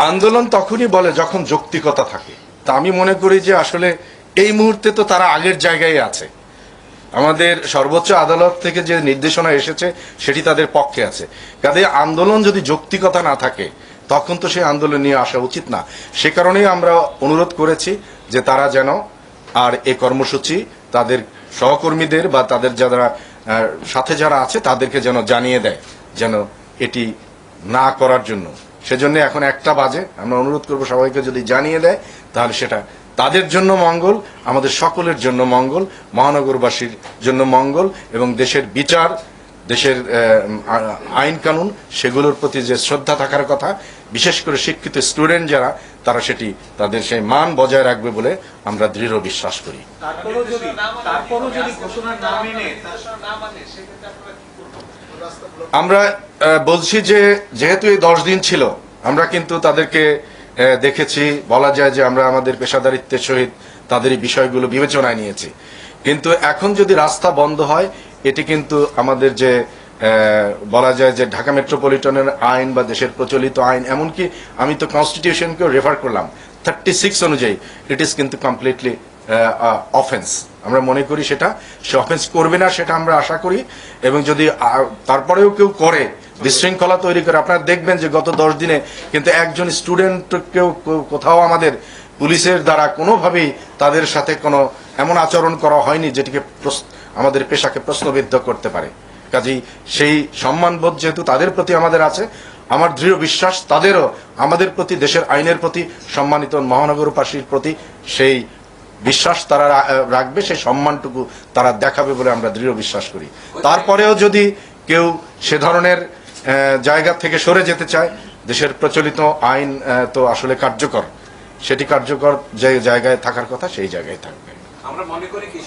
আন্দোলন তখনই বলে যখন যৌক্তিকতা থাকে। তা আমি মনে করি যে আসলে এই মুহূর্তে তো তারা আগের জায়গায় আছে। আমাদের সর্বোচ্চ আদালত থেকে যে নির্দেশনা এসেছে সেটি তাদের পক্ষে আছে। কাজে আন্দোলন যদি যৌক্তিকতা না থাকে তখন তো সেই আন্দোলন নিয়ে আসা উচিত না। সে কারণেই আমরা অনুরোধ করেছি যে তারা যেন আর এই কর্মসূচি তাদের সহকর্মীদের বা তাদের যারা সাথে যারা আছে তাদেরকে যেন জানিয়ে দেয় যেন এটি না করার জন্য। সেজন্য এখন 1টা বাজে, আমরা অনুরোধ করব সবাইকে যদি জানিয়ে দেয় তাহলে সেটা তাদের জন্য মঙ্গল, আমাদের সকলের জন্য মঙ্গল, মহানগরবাসীর জন্য মঙ্গল এবং দেশের বিচার, দেশের আইন কানুন সেগুলোর প্রতি যে শ্রদ্ধা থাকার কথা, বিশেষ করে শিক্ষিত স্টুডেন্ট যারা তারা সেটি তাদের সেই মান বজায় রাখবে বলে আমরা দৃঢ় বিশ্বাস করি। আমরা বলছি যে যেহেতু এই 10 দিন ছিল, আমরা কিন্তু তাদেরকে দেখেছি, বলা যায় যে আমরা আমাদের পেশাদারিত্বের সহিত তাদের এই বিষয়গুলো বিবেচনায় নিয়েছি। কিন্তু এখন যদি রাস্তা বন্ধ হয়, এটি কিন্তু আমাদের যে বলা যায় যে ঢাকা মেট্রোপলিটনের আইন বা দেশের প্রচলিত আইন, এমনকি আমি তো কনস্টিটিউশনকেও রেফার করলাম 36 অনুযায়ী, ইট ইজ কিন্তু কমপ্লিটলি অফেন্স। আমরা মনে করি সেটা সে অফেন্স করবে না, সেটা আমরা আশা করি। এবং যদি তারপরেও কেউ করে বিশৃঙ্খলা তৈরি করে, আপনারা দেখবেন যে গত 10 দিনে কিন্তু একজন স্টুডেন্টকেও কোথাও আমাদের পুলিশের দ্বারা কোনোভাবেই তাদের সাথে কোনো এমন আচরণ করা হয়নি যেটিকে আমাদের পেশাকে প্রশ্নবিদ্ধ করতে পারে। কাজেই সেই সম্মানবোধ যেহেতু তাদের প্রতি আমাদের আছে, আমার দৃঢ় বিশ্বাস তাদেরও আমাদের প্রতি, দেশের আইনের প্রতি, সম্মানিত মহানগরবাসীর প্রতি সেই বিশ্বাস তারা রাখবে, সেই সম্মানটুকু তারা দেখাবে বলে আমরা দৃঢ় বিশ্বাস করি। তারপরেও যদি কেউ সে ধরনের জায়গা থেকে সরে যেতে চায়, দেশের প্রচলিত আইন তো আসলে কার্যকর, সেটি কার্যকর যে জায়গায় থাকার কথা সেই জায়গায় থাকবে। আমরা মনে করি কি